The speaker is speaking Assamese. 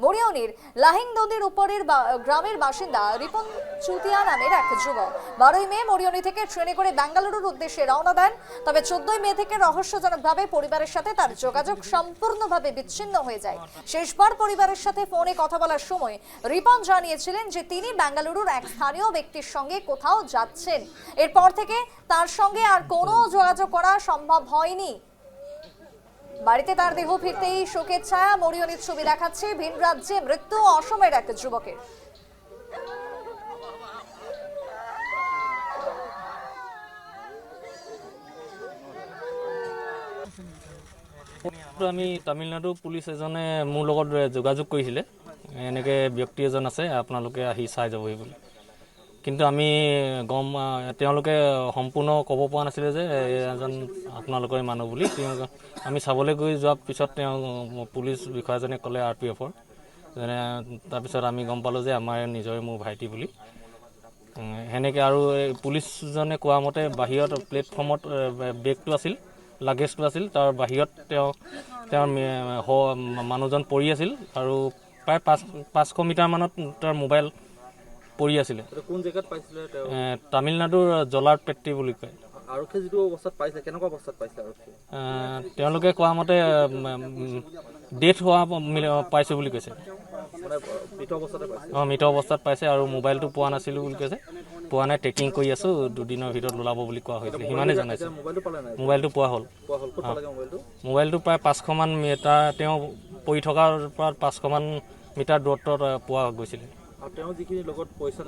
মরিয়নির লাহিং নদীর উপরের গ্রামের বাসিন্দা রিপন চুতিয়া নামের এক যুবক 12ই মে মরিয়নি থেকে ট্রেনে করে বেঙ্গালুরুর উদ্দেশ্যে রওনা দেন। তবে 14ই মে থেকে রহস্যজনকভাবে পরিবারের সাথে তার যোগাযোগ সম্পূর্ণভাবে বিচ্ছিন্ন হয়ে যায়। শেষবার পরিবারের সাথে ফোনে কথা বলার সময় রিপন জানিয়েছিলেন যে তিনি বেঙ্গালুরুর এক স্থানীয় ব্যক্তির সঙ্গে কোথাও যাচ্ছেন। এরপর থেকে তার সঙ্গে আর কোনো যোগাযোগ করা সম্ভব হয়নি। বাড়িতে তার দেহ ফিরতেই শোকের ছায়া। মরিয়নির ছবি দেখাচ্ছে ভিন রাজ্যে মৃত্যু অসমের এক যুবকের। আমি তামিলনাডু পুলিচ এজনে মোৰ লগত যোগাযোগ কৰিছিলে, এনেকৈ ব্যক্তি এজন আছে, আপোনালোকে আহি চাই যাবহি বুলি। কিন্তু আমি তেওঁলোকে সম্পূৰ্ণ ক'ব পৰা নাছিলে যে এজন আপোনালোকৰে মানুহ বুলি। আমি চাবলৈ গৈ যোৱাৰ পিছত পুলিচ বিষয়াজনে ক'লে RPFৰ, তাৰপিছত আমি গম পালোঁ যে আমাৰ নিজৰে মোৰ ভাইটি বুলি। সেনেকৈ আৰু পুলিচজনে কোৱা মতে বাহিৰত প্লেটফৰ্মত বেগটো আছিল, লাগেজটো আছিল, তাৰ বাহিৰত তেওঁৰ মানুহজন পৰি আছিল আৰু প্ৰায় 500 মিটাৰমানত তাৰ মোবাইল পৰি আছিলে। কোন জেগাত পাইছিলে? তামিলনাডুৰ জলাৰপেট্টি বুলি কয়। আৰক্ষী যিটো অৱস্থাত পাইছে, কেনেকুৱা অৱস্থাত পাইছে আৰক্ষী? তেওঁলোকে কোৱা মতে ডেথ হোৱা পাইছোঁ বুলি কৈছে। মৃত অৱস্থাত পাইছে আৰু মোবাইলটো পোৱা নাছিলোঁ বুলি কৈছে। পোৱা নাই, ট্ৰেকিং কৰি আছোঁ, 2 দিনৰ ভিতৰত ওলাব বুলি কোৱা হৈছিলে, সিমানেই জনাইছে। মোবাইলটো পোৱা হ'ল। মোবাইলটো প্ৰায় 500 মান মিটাৰ, তেওঁ পৰি থকাৰ পৰা 500 মান মিটাৰ দূৰত্বত পোৱা গৈছিলে। তেওঁ যিখিনি লগত পইচা